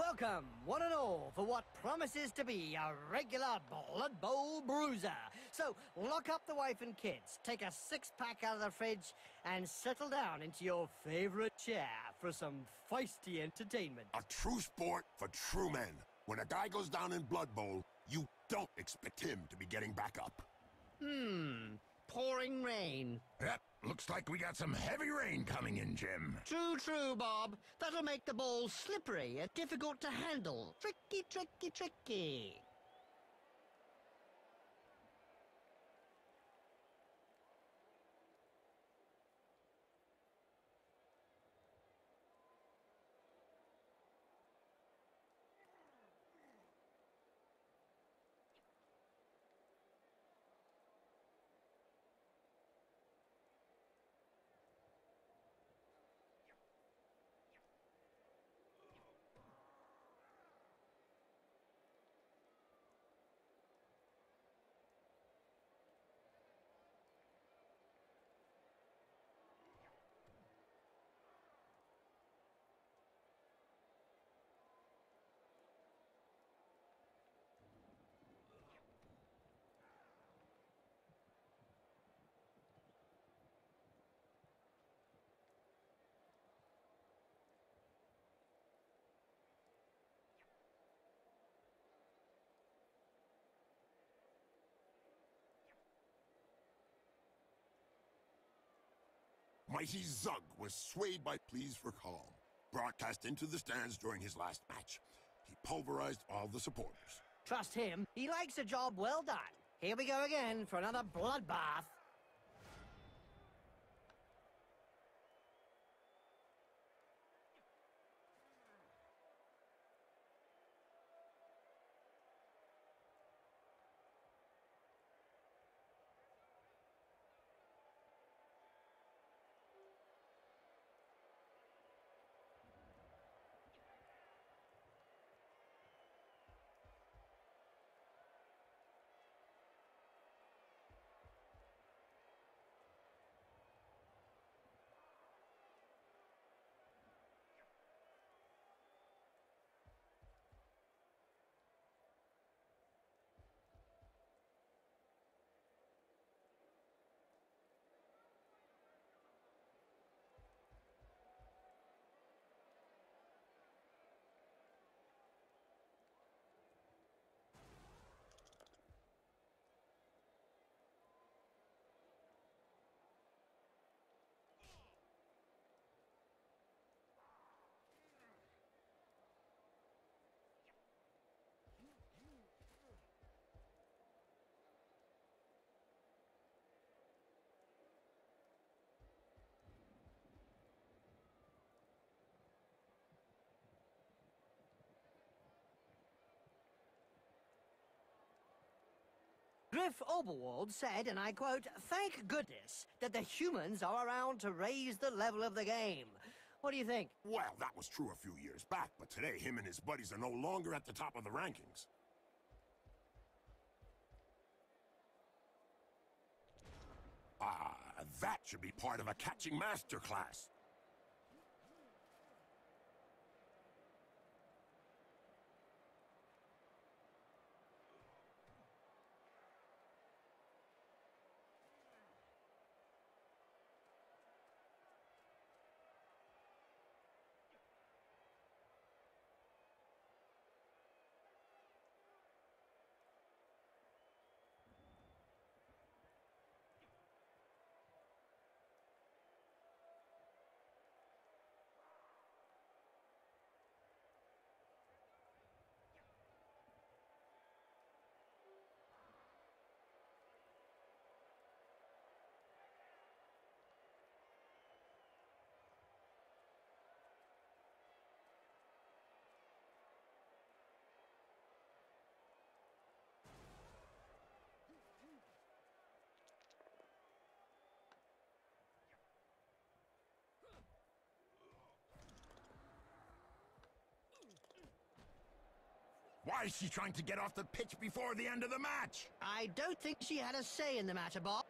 Welcome, one and all, for what promises to be a regular Blood Bowl bruiser. So, lock up the wife and kids, take a six-pack out of the fridge, and settle down into your favorite chair for some feisty entertainment. A true sport for true men. When a guy goes down in Blood Bowl, you don't expect him to be getting back up. Pouring rain. Yep, looks like we got some heavy rain coming in, Jim. True, Bob. That'll make the bowl slippery and difficult to handle. Tricky. Mighty Zug was swayed by pleas for calm, broadcast into the stands during his last match. He pulverized all the supporters. Trust him. He likes a job well done. Here we go again for another bloodbath. Griff Oberwald said, and I quote, "Thank goodness that the humans are around to raise the level of the game." What do you think? Well, that was true a few years back, but today him and his buddies are no longer at the top of the rankings. That should be part of a catching masterclass. Why is she trying to get off the pitch before the end of the match? I don't think she had a say in the matter, Bob.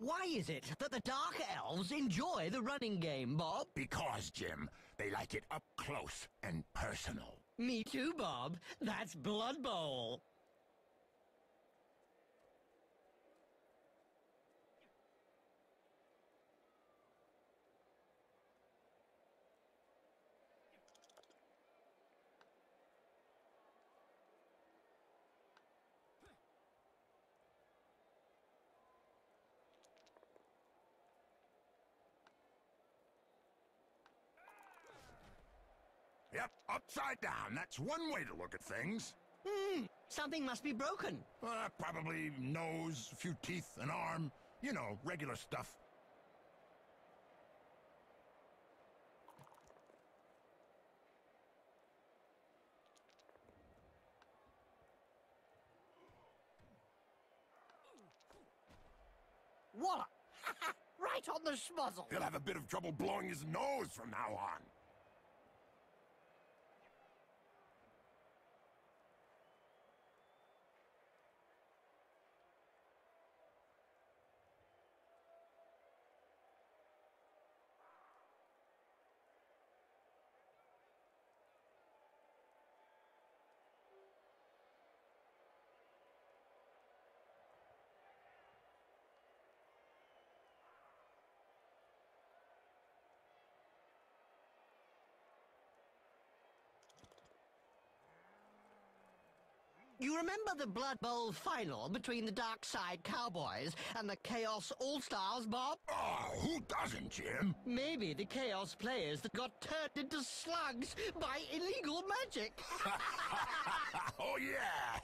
Why is it that the Dark Elves enjoy the running game, Bob? Because, Jim, they like it up close and personal. Me too, Bob. That's Blood Bowl. Yep, upside down. That's one way to look at things. Something must be broken. Probably nose, a few teeth, an arm. You know, regular stuff. Wallop! Right on the schmuzzle. He'll have a bit of trouble blowing his nose from now on. You remember the Blood Bowl final between the Dark Side Cowboys and the Chaos All-Stars, Bob? Oh, who doesn't, Jim? Maybe the Chaos players that got turned into slugs by illegal magic. Oh, yeah!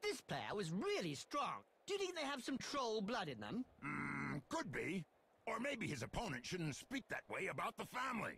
This player was really strong. Do you think they have some troll blood in them? Could be. Or maybe his opponent shouldn't speak that way about the family.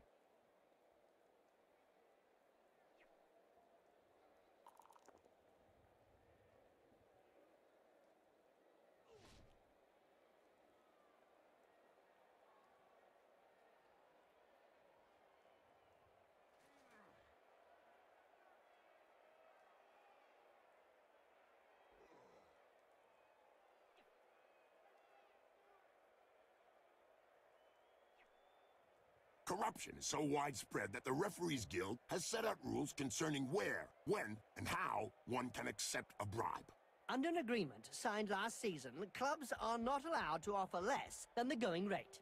Corruption is so widespread that the Referees Guild has set out rules concerning where, when, and how one can accept a bribe. Under an agreement signed last season, clubs are not allowed to offer less than the going rate.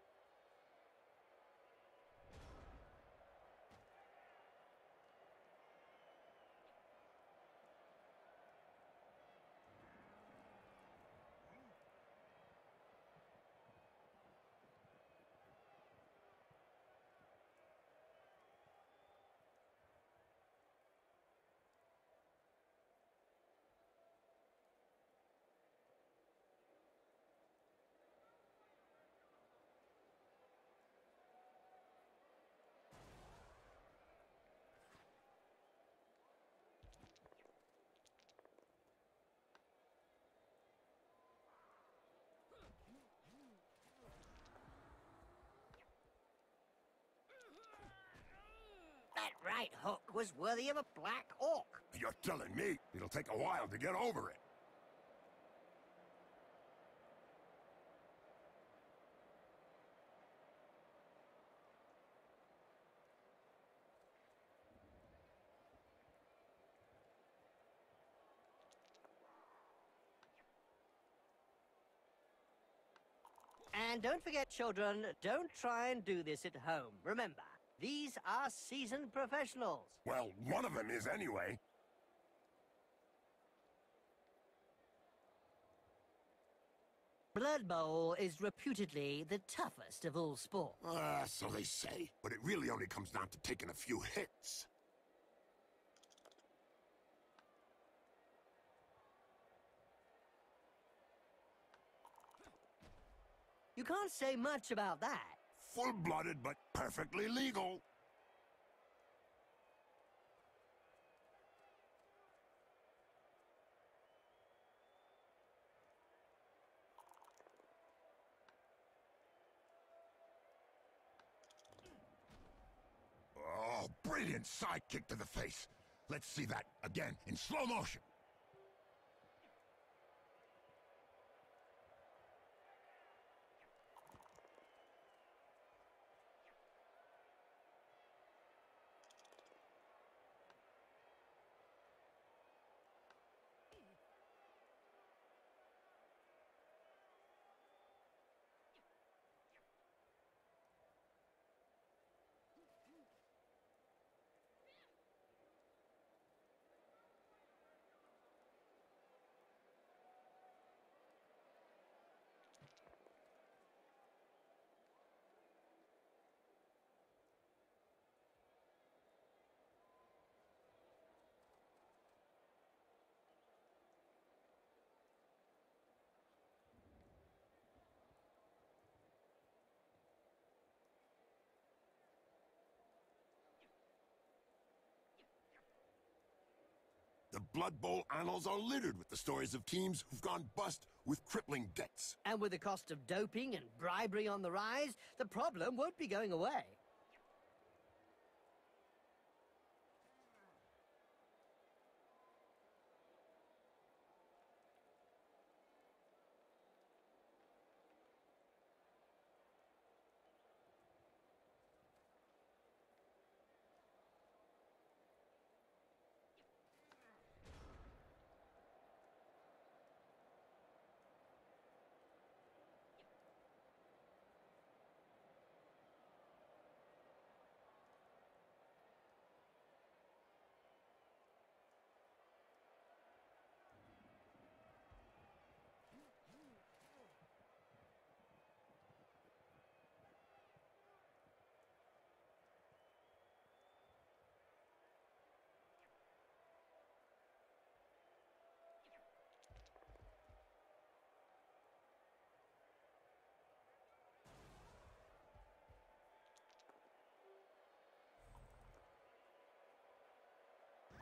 That right hook was worthy of a black orc. You're telling me it'll take a while to get over it. And don't forget, children, don't try and do this at home. Remember, these are seasoned professionals. Well, one of them is anyway. Blood Bowl is reputedly the toughest of all sports. So they say. But it really only comes down to taking a few hits. You can't say much about that. Full-blooded, but perfectly legal. Oh, brilliant sidekick to the face. Let's see that again in slow motion. The Blood Bowl annals are littered with the stories of teams who've gone bust with crippling debts. And with the cost of doping and bribery on the rise, the problem won't be going away.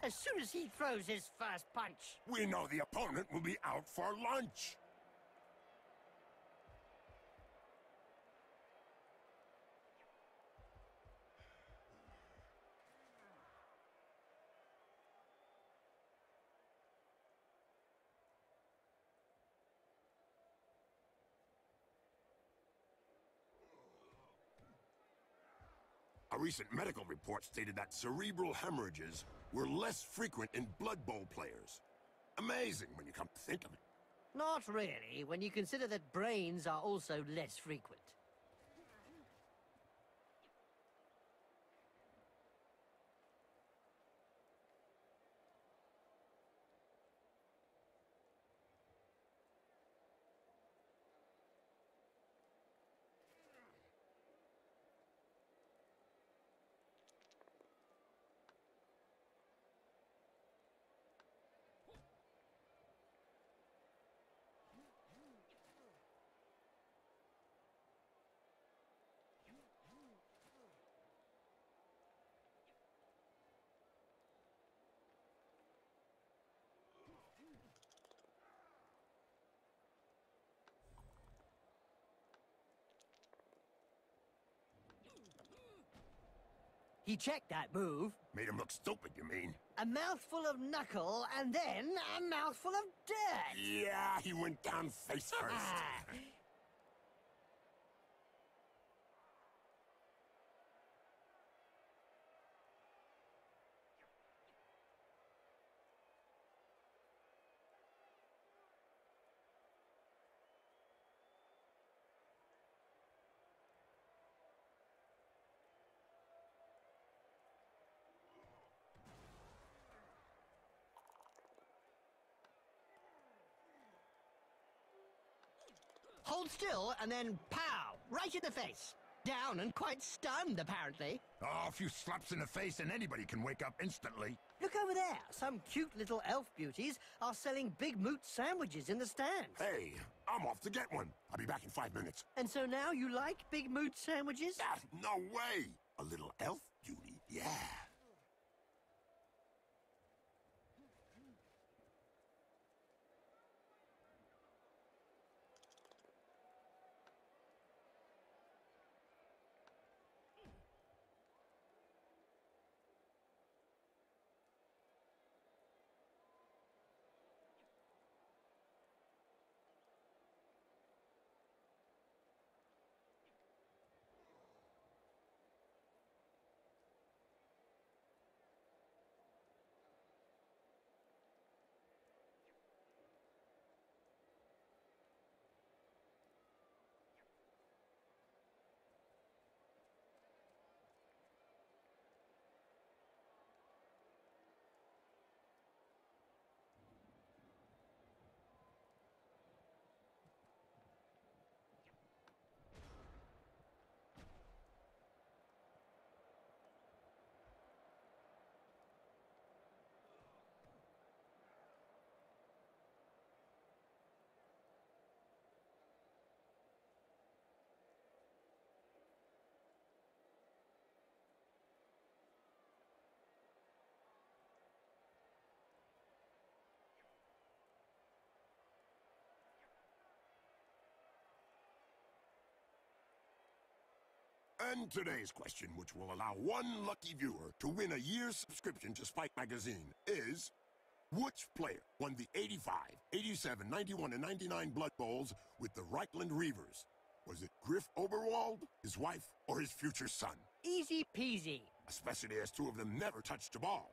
As soon as he throws his first punch. We know the opponent will be out for lunch. A recent medical report stated that cerebral hemorrhages were less frequent in Blood Bowl players. Amazing when you come to think of it. Not really, when you consider that brains are also less frequent. He checked that move. Made him look stupid, you mean? A mouthful of knuckle, and then a mouthful of dirt. Yeah, he went down face first. Hold still and then pow! Right in the face. Down and quite stunned, apparently. Oh, a few slaps in the face and anybody can wake up instantly. Look over there. Some cute little elf beauties are selling big moot sandwiches in the stands. Hey, I'm off to get one. I'll be back in 5 minutes. And so now you like big moot sandwiches? Ah, no way! A little elf beauty, yeah. And today's question, which will allow one lucky viewer to win a year's subscription to Spike Magazine, is... which player won the 85, 87, 91, and 99 Blood Bowls with the Reichland Reavers? Was it Griff Oberwald, his wife, or his future son? Easy peasy. Especially as two of them never touched a ball.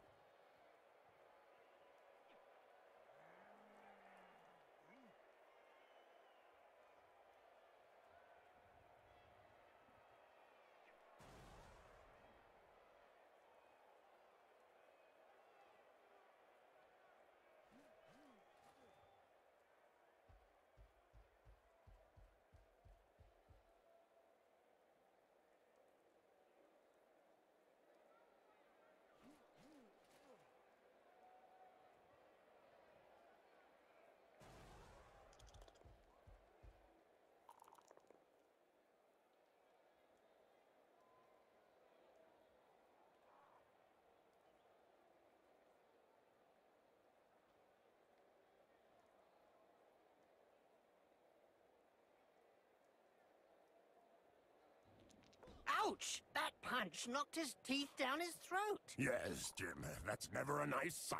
Ouch! That punch knocked his teeth down his throat. Yes, Jim, that's never a nice sight.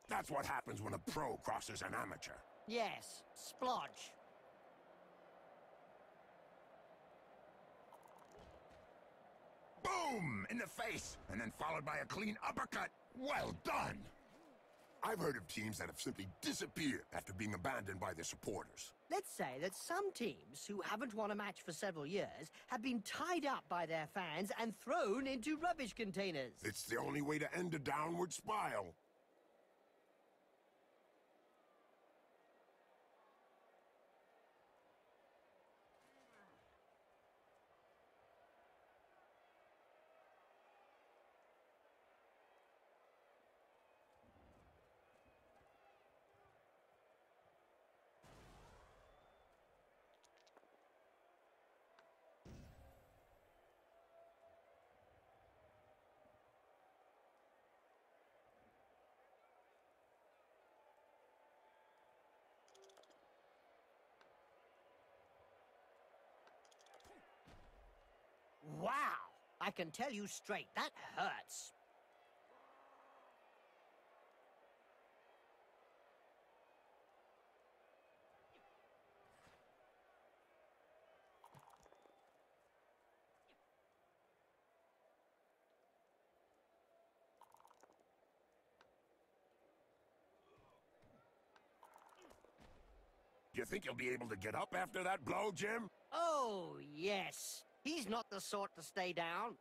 That's what happens when a pro crosses an amateur. Yes, splodge. Boom! In the face, and then followed by a clean uppercut. Well done! I've heard of teams that have simply disappeared after being abandoned by their supporters. Let's say that some teams who haven't won a match for several years have been tied up by their fans and thrown into rubbish containers. It's the only way to end a downward spiral. Wow! I can tell you straight, that hurts. You think you'll be able to get up after that blow, Jim? Oh, yes. He's not the sort to stay down.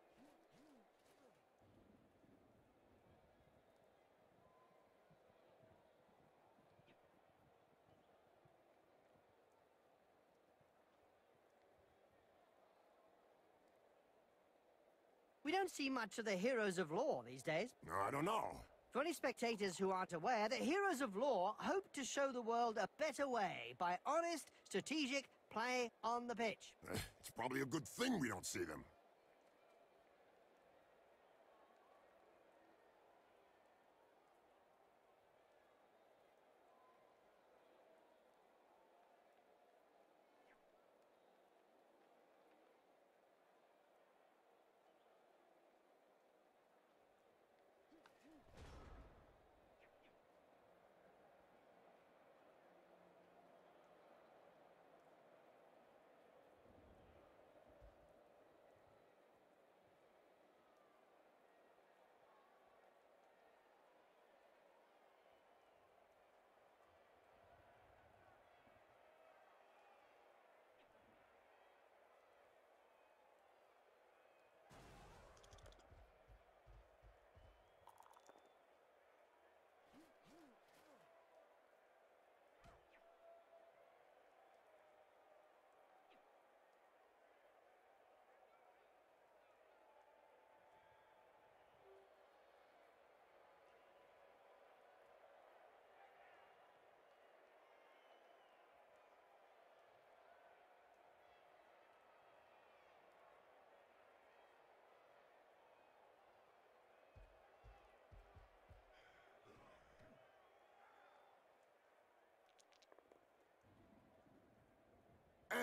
We don't see much of the heroes of law these days. No, I don't know. For any spectators who aren't aware, the heroes of law hope to show the world a better way by honest, strategic play on the pitch. It's probably a good thing we don't see them.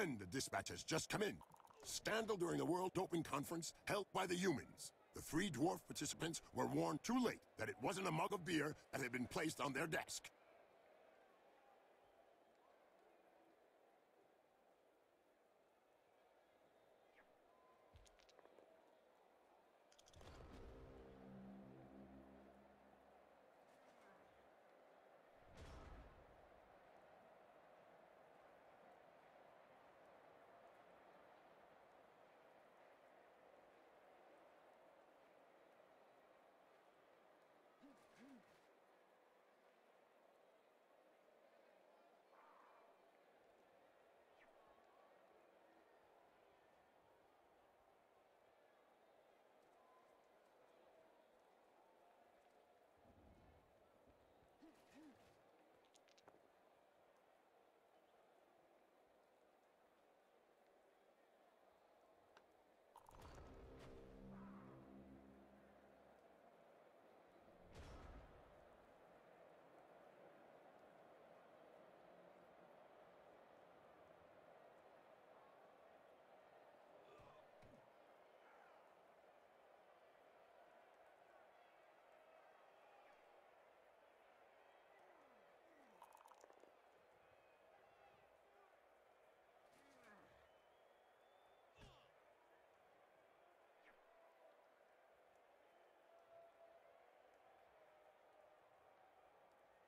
And the dispatch has just come in. Scandal during the World Doping Conference held by the humans. The 3 dwarf participants were warned too late that it wasn't a mug of beer that had been placed on their desk.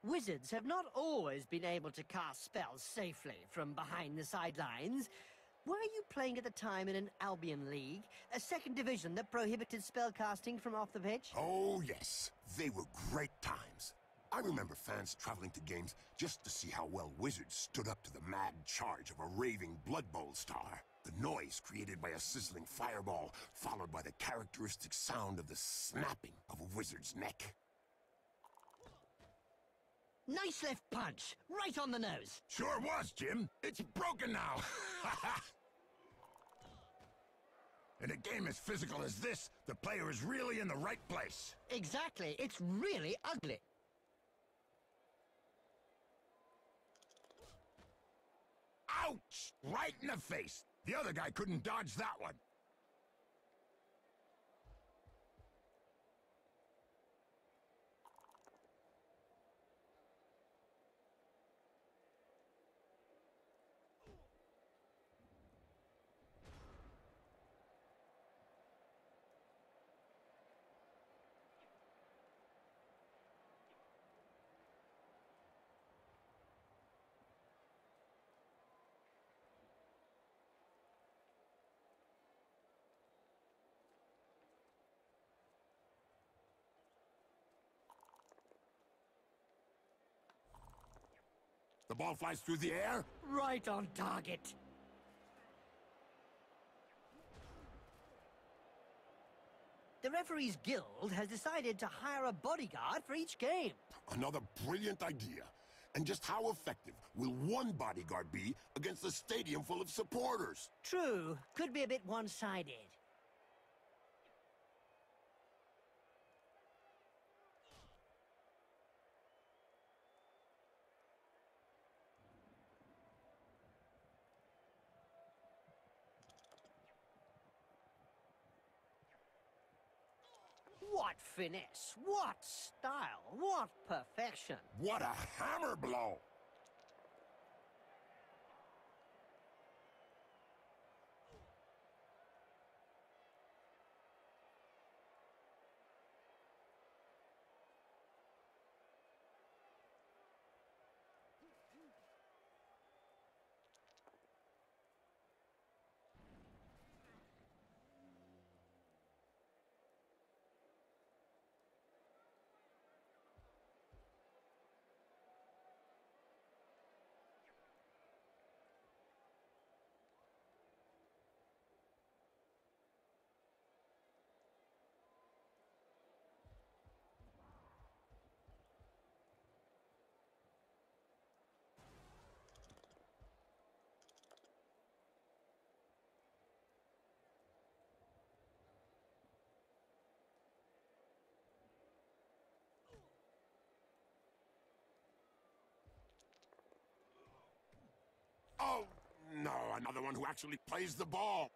Wizards have not always been able to cast spells safely from behind the sidelines. Were you playing at the time in an Albion League, a second division that prohibited spellcasting from off the pitch? Oh, yes. They were great times. I remember fans traveling to games just to see how well Wizards stood up to the mad charge of a raving Blood Bowl star. The noise created by a sizzling fireball, followed by the characteristic sound of the snapping of a wizard's neck. Nice left punch, right on the nose. Sure was, Jim. It's broken now. In a game as physical as this, the player is really in the right place. Exactly, it's really ugly. Ouch! Right in the face. The other guy couldn't dodge that one. The ball flies through the air. Right on target. The referees guild has decided to hire a bodyguard for each game. Another brilliant idea. And just how effective will one bodyguard be against a stadium full of supporters? True, could be a bit one-sided. What finesse, what style, what perfection. What a hammer blow! Oh, no, another one who actually plays the ball.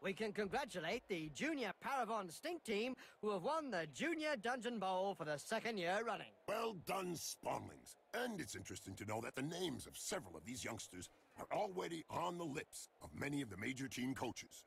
We can congratulate the Junior Paravon Stink Team, who have won the Junior Dungeon Bowl for the second year running. Well done, Spawnlings. And it's interesting to know that the names of several of these youngsters are already on the lips of many of the major team coaches.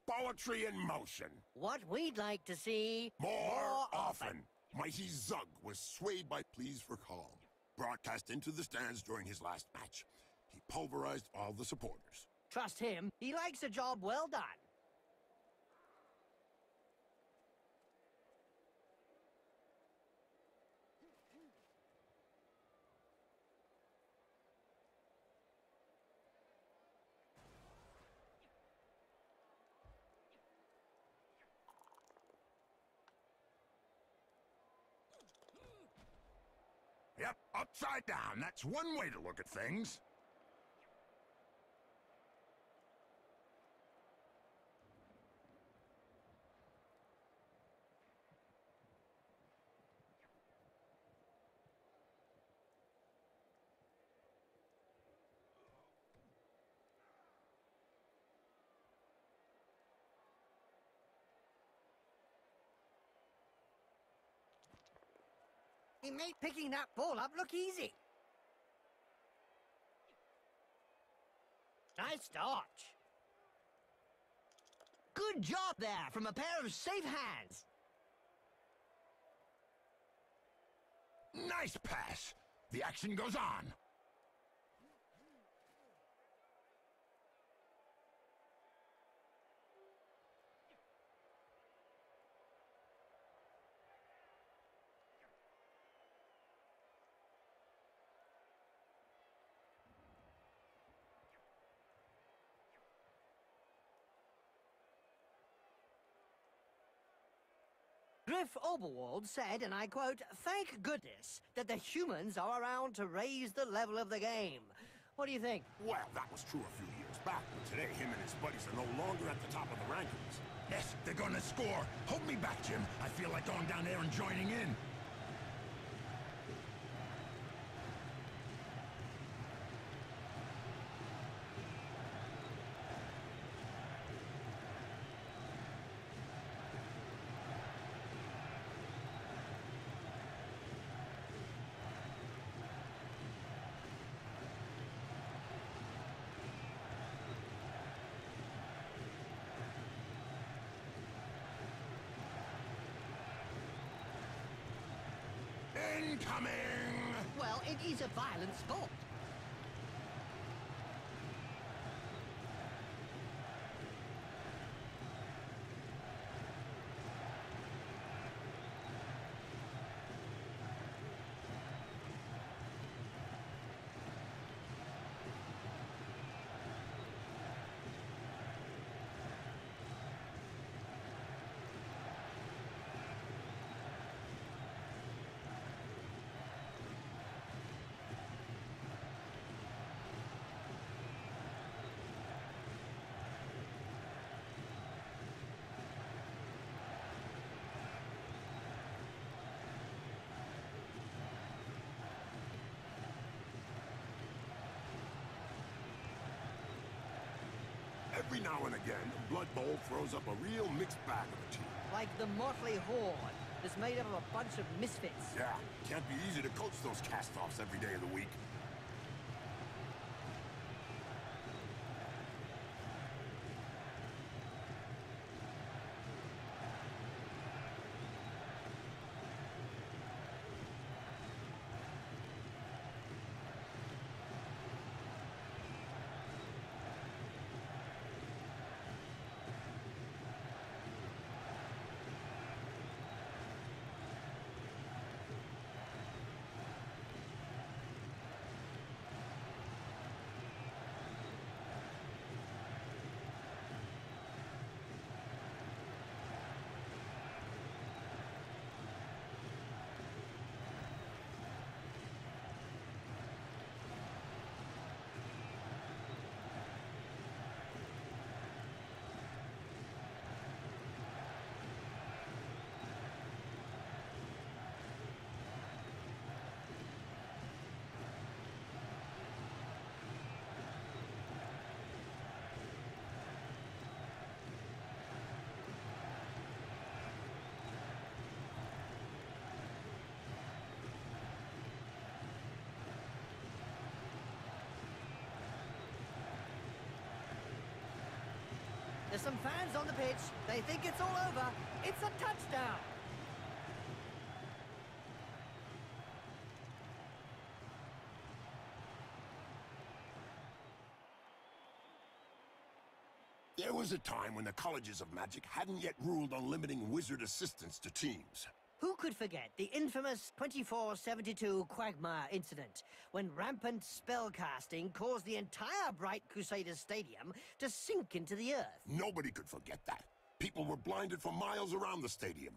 Poetry in motion. What we'd like to see More often. Mighty Zug was swayed by pleas for calm. Broadcast into the stands during his last match. He pulverized all the supporters. Trust him, he likes a job well done. Yep, upside down. That's one way to look at things. He made picking that ball up look easy. Nice dodge. Good job there from a pair of safe hands. Nice pass. The action goes on. Griff Oberwald said, and I quote, "Thank goodness that the humans are around to raise the level of the game." What do you think? Well, that was true a few years back, but today him and his buddies are no longer at the top of the rankings. Yes, they're gonna score. Hold me back, Jim. I feel like going down there and joining in. Incoming! Well, it is a violent sport. Every now and again, Blood Bowl throws up a real mixed bag of a team. Like the Motley Horde that's made up of a bunch of misfits. Yeah, can't be easy to coach those cast-offs every day of the week. There's some fans on the pitch. They think it's all over. It's a touchdown. There was a time when the colleges of magic hadn't yet ruled on limiting wizard assistants to teams. Who could forget the infamous 2472 Quagmire incident, when rampant spellcasting caused the entire Bright Crusaders Stadium to sink into the earth? Nobody could forget that. People were blinded for miles around the stadium.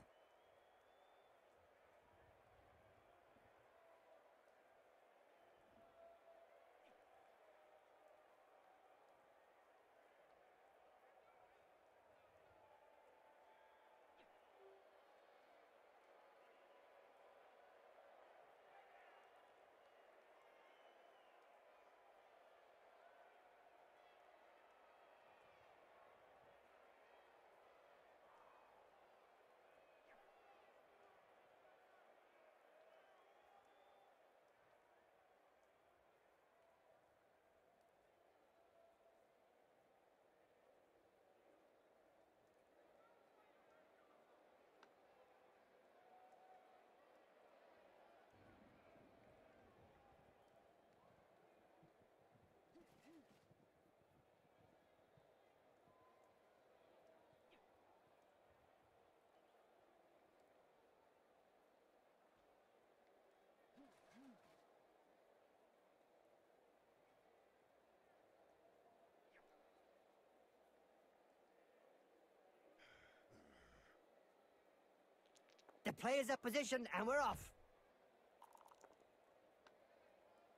players are positioned and we're off.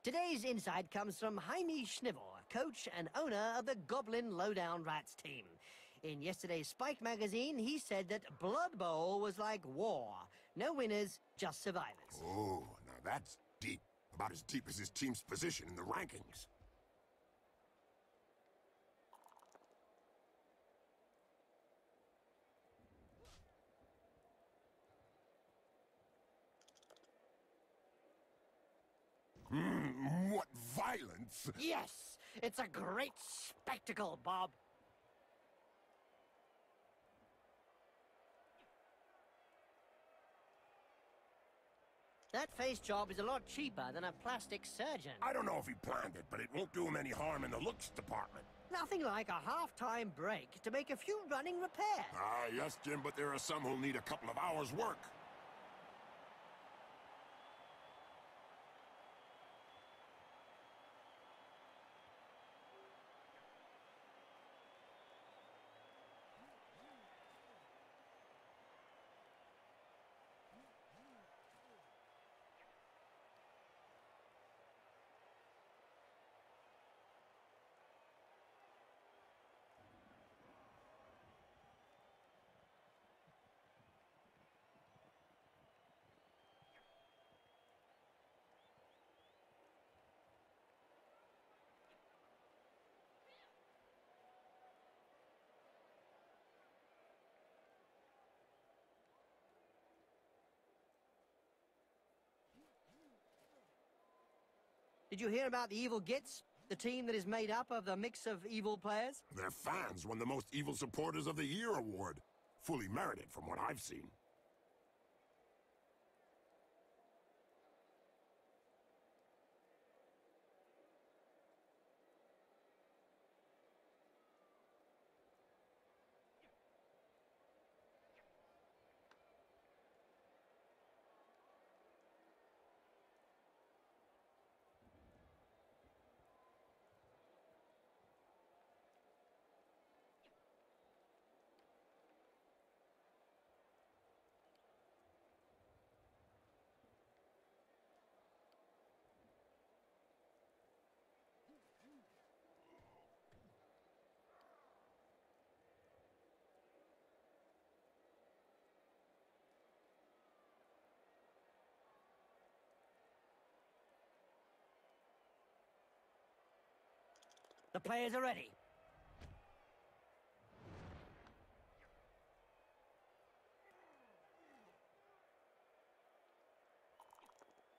Today's insight comes from Jaime Schnivel, coach and owner of the Goblin Lowdown Rats team. In yesterday's Spike magazine, he said that Blood Bowl was like war. No winners, just survivors. Oh, now that's deep. About as deep as his team's position in the rankings. What violence! Yes, it's a great spectacle, Bob. That face job is a lot cheaper than a plastic surgeon. I don't know if he planned it, but it won't do him any harm in the looks department. Nothing like a half-time break to make a few running repairs. Ah, yes, Jim, but there are some who'll need a couple of hours' work. Did you hear about the Evil Gits? The team that is made up of the mix of evil players? Their fans won the Most Evil Supporters of the Year award. Fully merited from what I've seen. The players are ready.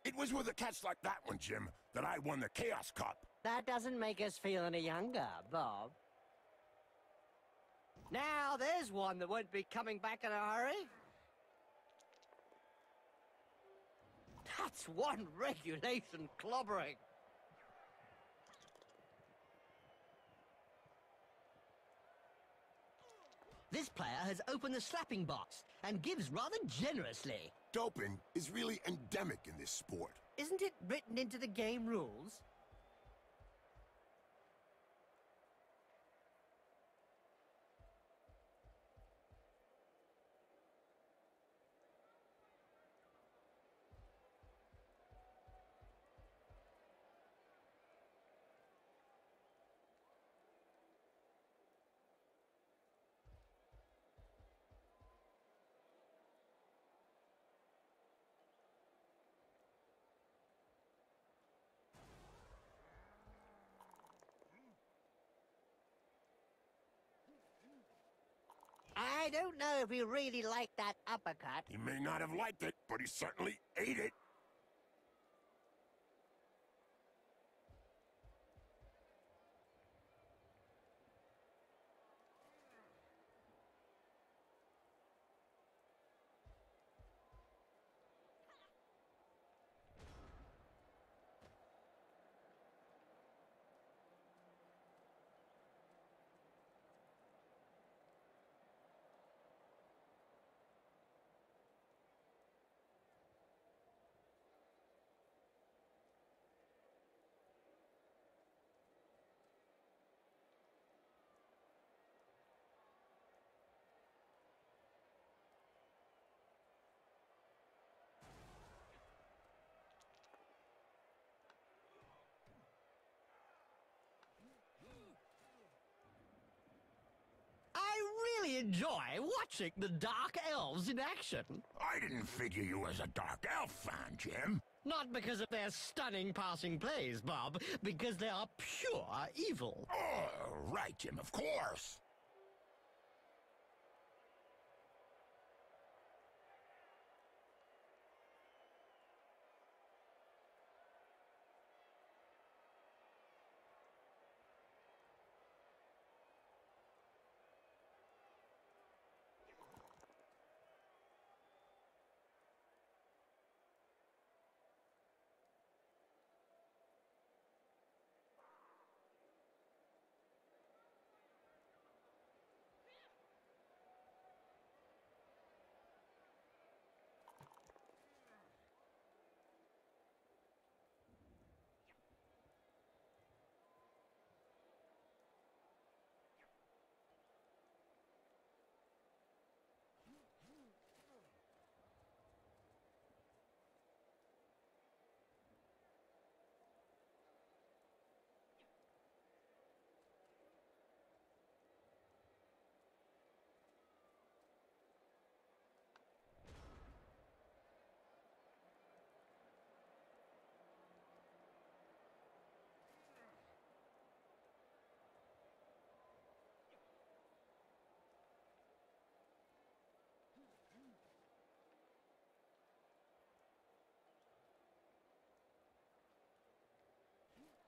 It was with a catch like that one, Jim, that I won the Chaos Cup. That doesn't make us feel any younger, Bob. Now, there's one that won't be coming back in a hurry. That's one regulation clobbering. This player has opened the slapping box and gives rather generously. Doping is really endemic in this sport. Isn't it written into the game rules? I don't know if he really liked that uppercut. He may not have liked it, but he certainly ate it. enjoy watching the Dark Elves in action. I didn't figure you as a Dark Elf fan, Jim. Not because of their stunning passing plays, Bob, because they are pure evil. Oh, right, Jim, of course.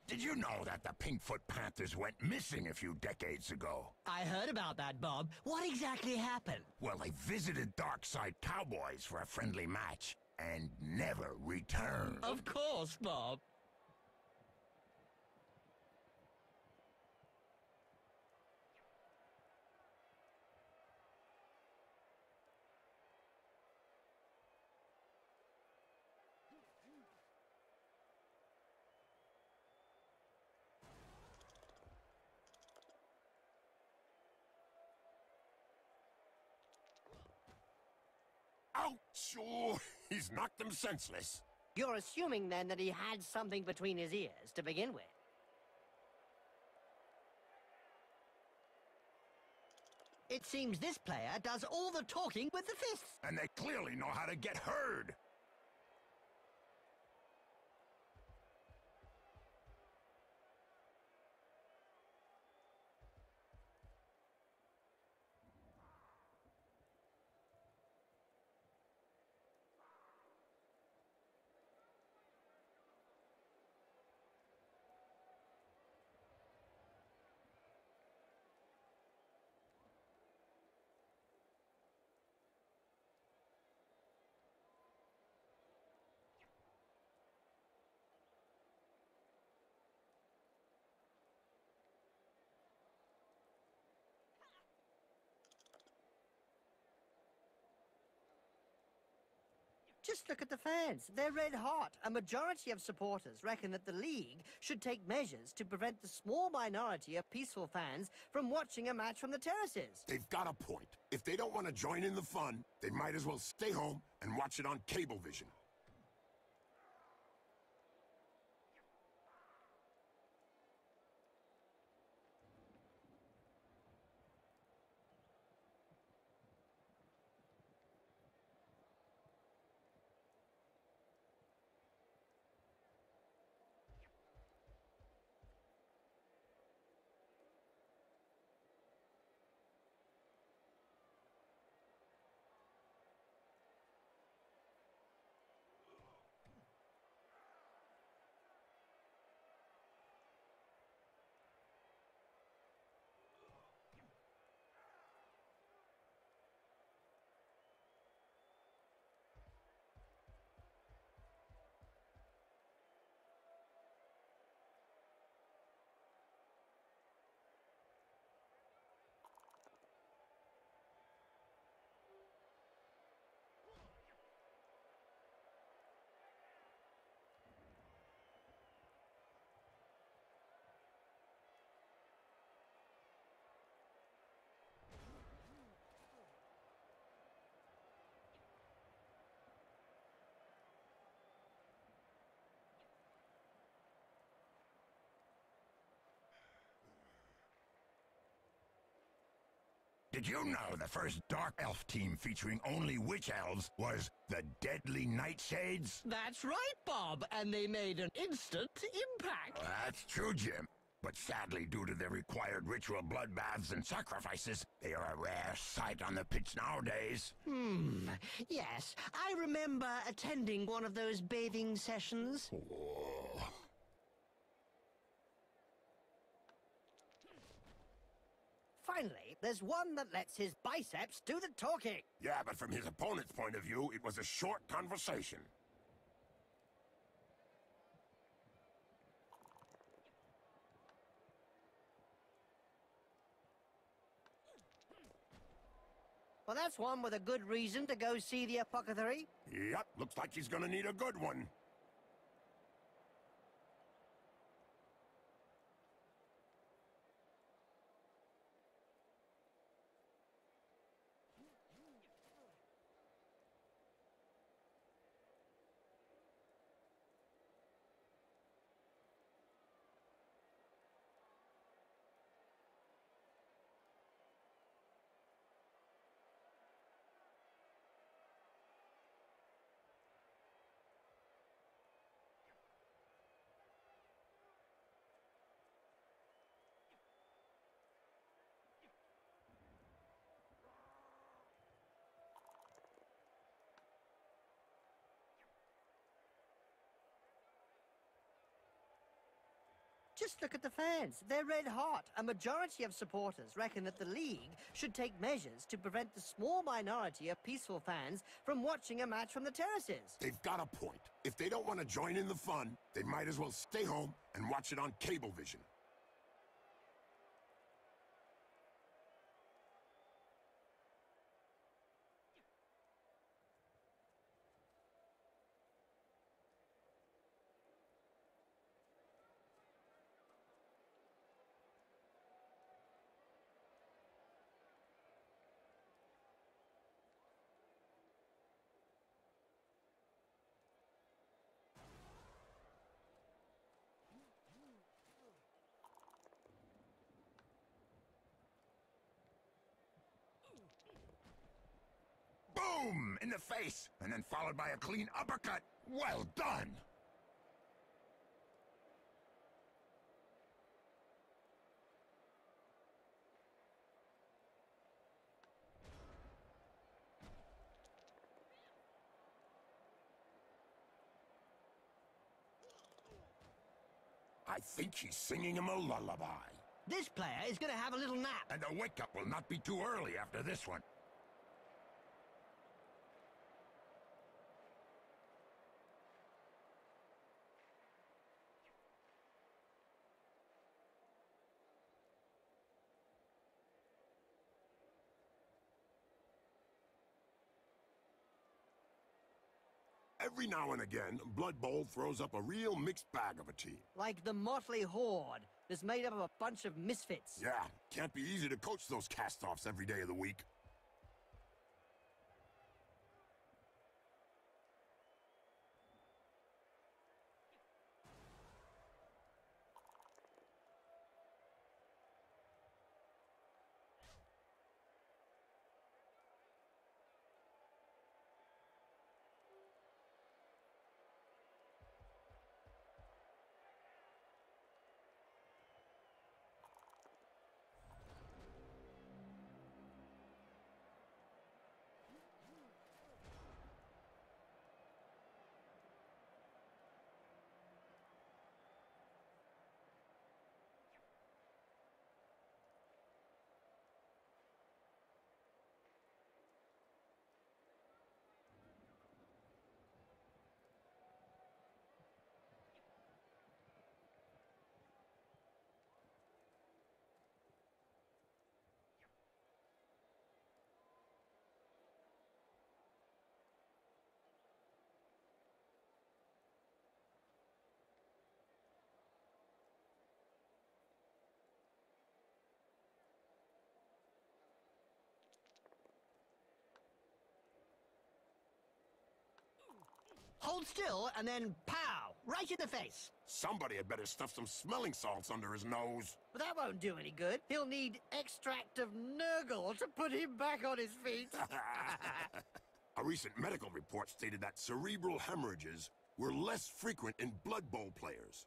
Did you know that the Pinkfoot Panthers went missing a few decades ago? I heard about that, Bob. What exactly happened? Well, they visited Darkside Cowboys for a friendly match and never returned. Of course, Bob. Ouch! Oh, he's knocked them senseless. You're assuming, then, that he had something between his ears to begin with. It seems this player does all the talking with the fists. And they clearly know how to get heard. Just look at the fans. They're red hot. A majority of supporters reckon that the league should take measures to prevent the small minority of peaceful fans from watching a match from the terraces. They've got a point. If they don't want to join in the fun, they might as well stay home and watch it on Cablevision. Did you know the first Dark Elf team featuring only witch elves was the Deadly Nightshades? That's right, Bob, and they made an instant impact. That's true, Jim. But sadly, due to the required ritual bloodbaths and sacrifices, they are a rare sight on the pitch nowadays. Yes, I remember attending one of those bathing sessions. Oh. Finally, there's one that lets his biceps do the talking. Yeah, but from his opponent's point of view, it was a short conversation. Well, that's one with a good reason to go see the apothecary. Yep, looks like he's gonna need a good one. Just look at the fans. They're red hot. A majority of supporters reckon that the league should take measures to prevent the small minority of peaceful fans from watching a match from the terraces. They've got a point. If they don't want to join in the fun, they might as well stay home and watch it on Cablevision. Boom! In the face, and then followed by a clean uppercut. Well done! I think she's singing him a lullaby. This player is going to have a little nap. And the wake-up will not be too early after this one. Every now and again, Blood Bowl throws up a real mixed bag of a team. Like the motley horde that's made up of a bunch of misfits. Yeah, can't be easy to coach those cast-offs every day of the week. Hold still, and then pow! right in the face. Somebody had better stuff some smelling salts under his nose. But that won't do any good. He'll need extract of Nurgle to put him back on his feet. A recent medical report stated that cerebral hemorrhages were less frequent in Blood Bowl players.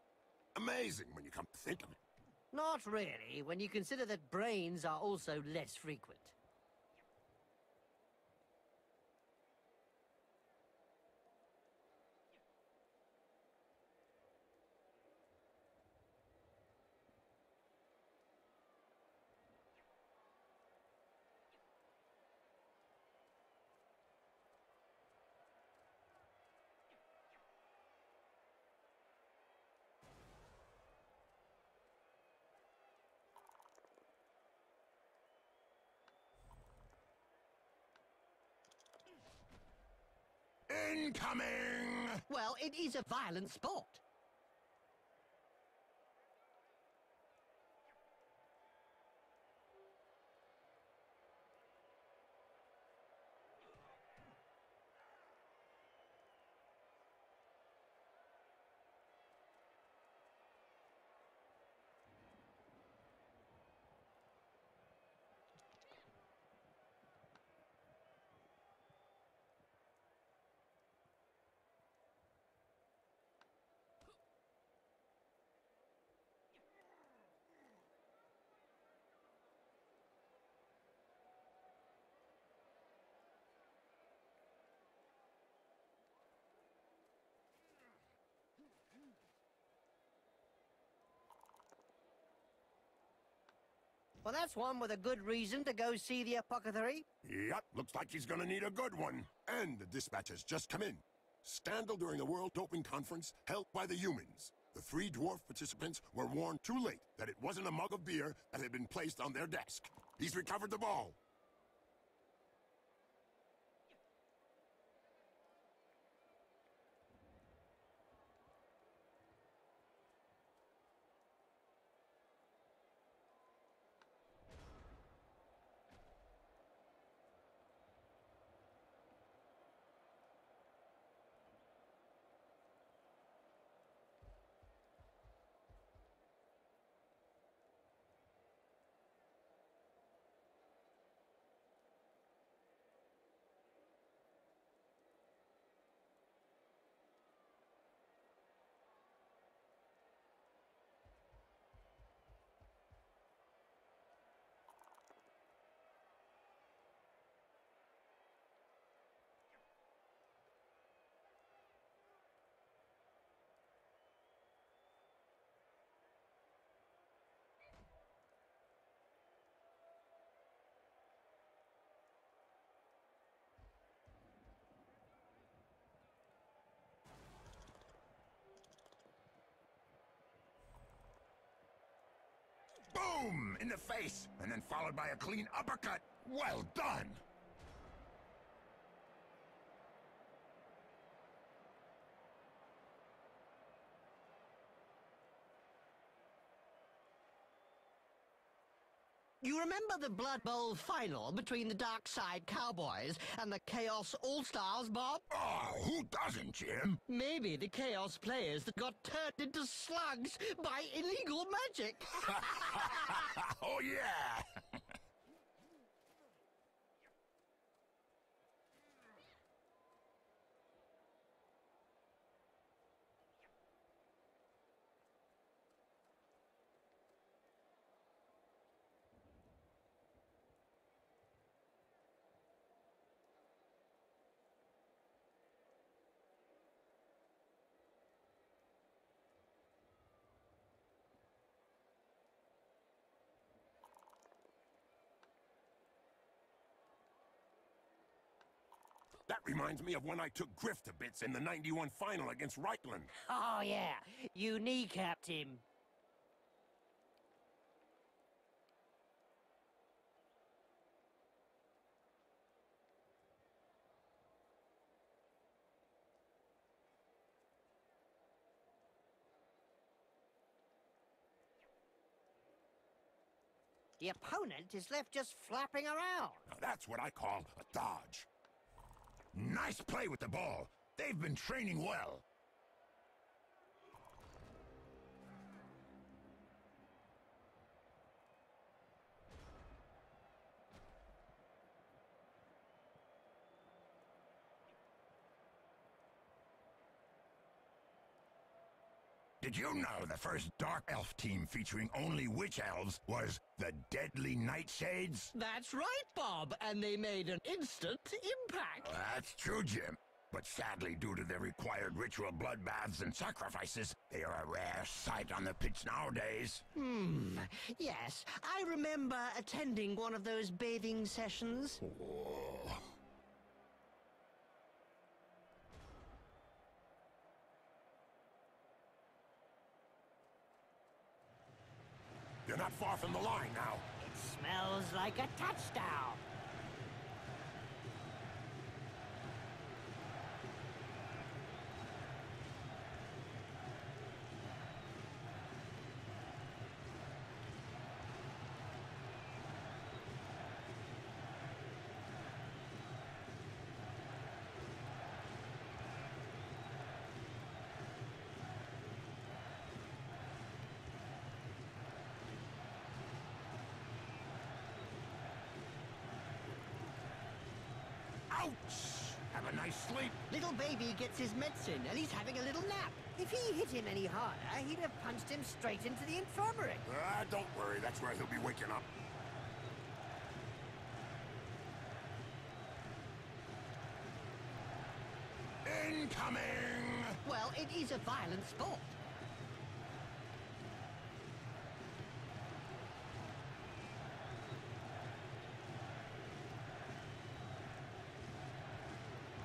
Amazing when you come to think of it. Not really, when you consider that brains are also less frequent. Incoming! Well, it is a violent sport. Well, that's one with a good reason to go see the apothecary. Yep, looks like he's gonna need a good one. And the dispatch has just come in. Scandal during the World Doping Conference held by the humans. The 3 dwarf participants were warned too late that it wasn't a mug of beer that had been placed on their desk. He's recovered the ball. Boom! In the face, and then followed by a clean uppercut. Well done! You remember the Blood Bowl final between the Dark Side Cowboys and the Chaos All-Stars, Bob? Oh, who doesn't, Jim? Maybe the Chaos players that got turned into slugs by illegal magic. Oh, yeah! That reminds me of when I took Griff to bits in the '91 final against Reichland. Oh, yeah. You kneecapped him. The opponent is left just flapping around. Now that's what I call a dodge. Nice play with the ball. They've been training well. Did you know the first Dark Elf team featuring only witch elves was the Deadly Nightshades? That's right, Bob, and they made an instant impact. That's true, Jim. But sadly, due to their required ritual bloodbaths and sacrifices, they are a rare sight on the pitch nowadays. Yes, I remember attending one of those bathing sessions. Oh. You're not far from the line now. It smells like a touchdown. Ouch! Have a nice sleep. Little baby gets his medicine and he's having a little nap. If he hit him any harder, he'd have punched him straight into the infirmary. Don't worry, that's where he'll be waking up. Incoming! Well, it is a violent sport.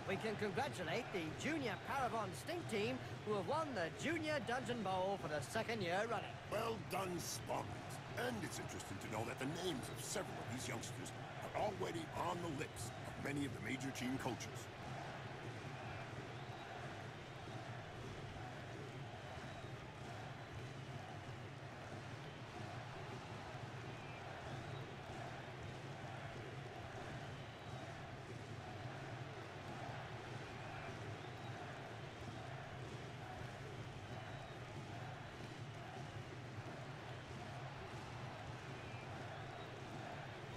We can congratulate the Junior Paravon Stink Team, who have won the Junior Dungeon Bowl for the second year running. Well done, Spartans. And it's interesting to know that the names of several of these youngsters are already on the lips of many of the major team coaches.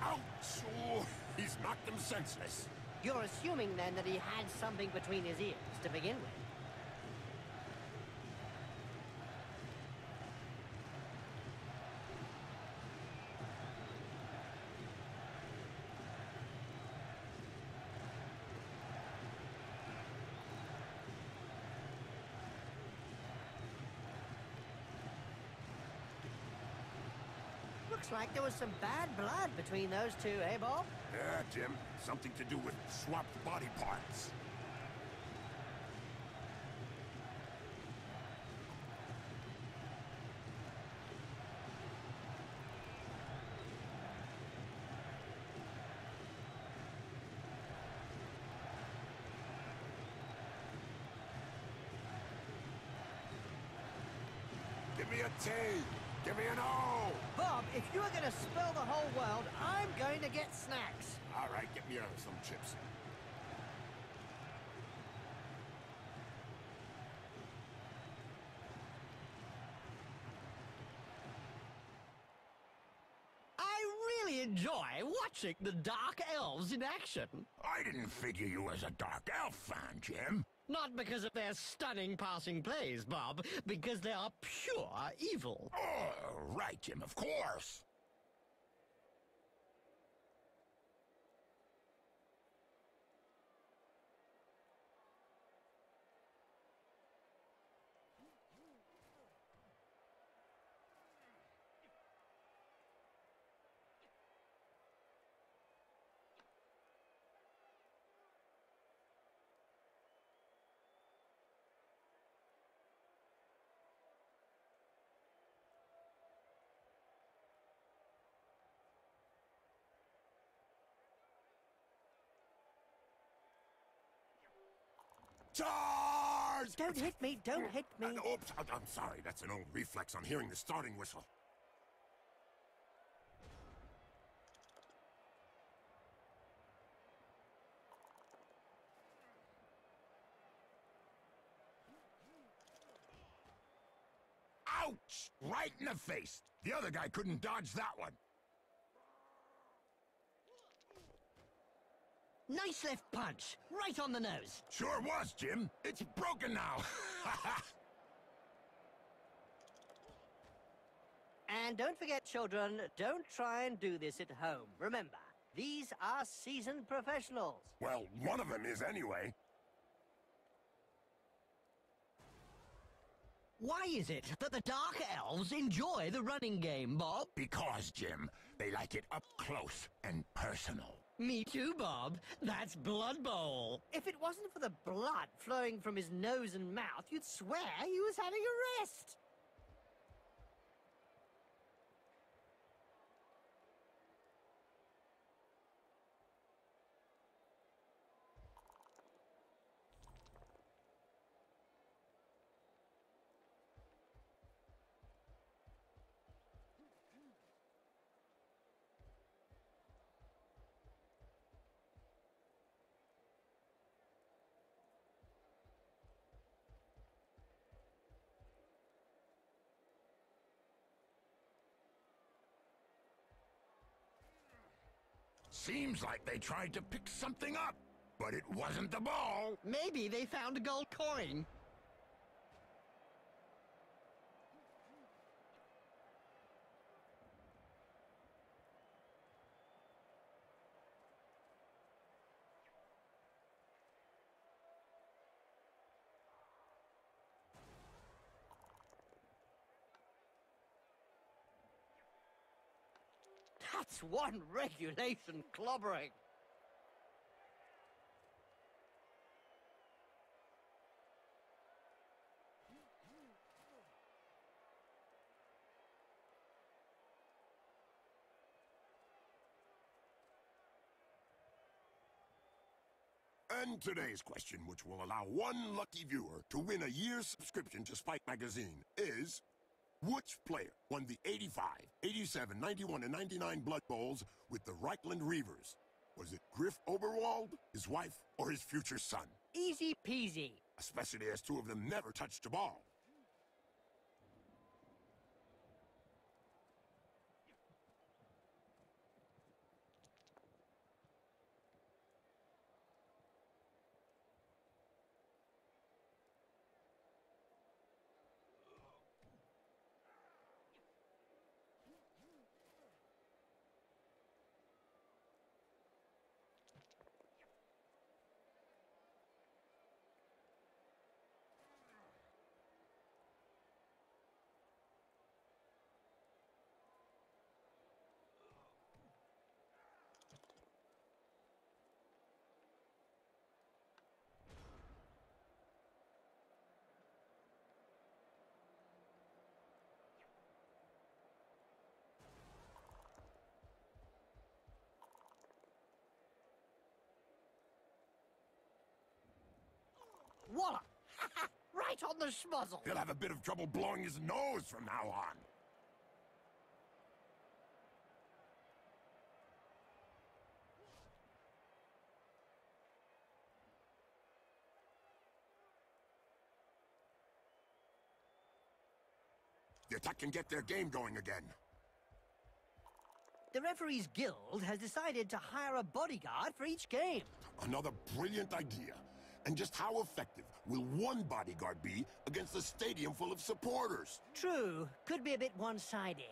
Ouch! Oh, he's knocked him senseless. You're assuming, then, that he had something between his ears to begin with. Looks like there was some bad blood between those two, eh, Bob? Yeah, Jim. Something to do with swapped body parts. Give me a T. Give me an O. Bob, if you're going to spell the whole world, I'm going to get snacks. All right, get me some chips. I really enjoy watching the Dark Elves in action. I didn't figure you as a Dark Elf fan, Jim. Not because of their stunning passing plays, Bob, because they are pure evil. Oh, right, Jim, of course. Charge! Don't hit me, don't hit me. Oops, I'm sorry. That's an old reflex on hearing the starting whistle. Ouch! Right in the face. The other guy couldn't dodge that one. Nice left punch, right on the nose. Sure was, Jim. It's broken now. And don't forget, children, don't try and do this at home. Remember, these are seasoned professionals. Well, one of them is anyway. Why is it that the Dark Elves enjoy the running game, Bob? Because, Jim, they like it up close and personal. Me too, Bob. That's Blood Bowl. If it wasn't for the blood flowing from his nose and mouth, you'd swear he was having a rest. Seems like they tried to pick something up, but it wasn't the ball. Maybe they found a gold coin. That's one regulation clobbering. And today's question, which will allow one lucky viewer to win a year's subscription to Spike Magazine, is... which player won the 85, 87, 91, and 99 Blood Bowls with the Reichland Reavers? Was it Griff Oberwald, his wife, or his future son? Easy peasy. Especially as two of them never touched a ball. Wallop! Right on the schmuzzle. He'll have a bit of trouble blowing his nose from now on. The attack can get their game going again. The referees guild has decided to hire a bodyguard for each game. Another brilliant idea. And just how effective will one bodyguard be against a stadium full of supporters? True, could be a bit one-sided.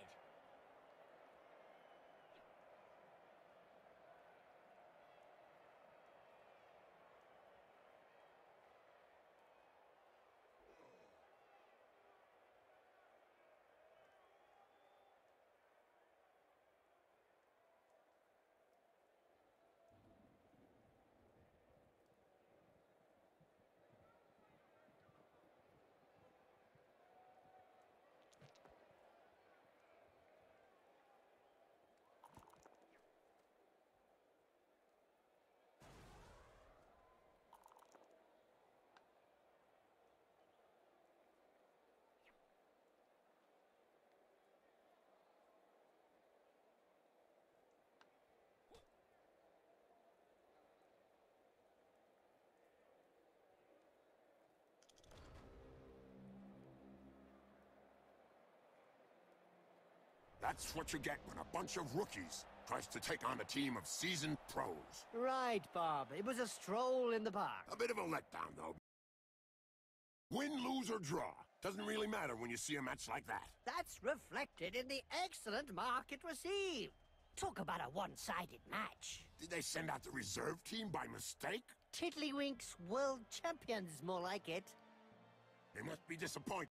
That's what you get when a bunch of rookies tries to take on a team of seasoned pros. Right, Bob. It was a stroll in the park. A bit of a letdown, though. Win, lose, or draw, Doesn't really matter when you see a match like that. That's reflected in the excellent mark it received. Talk about a one-sided match. Did they send out the reserve team by mistake? Tiddlywinks world champions, more like it. They must be disappointed.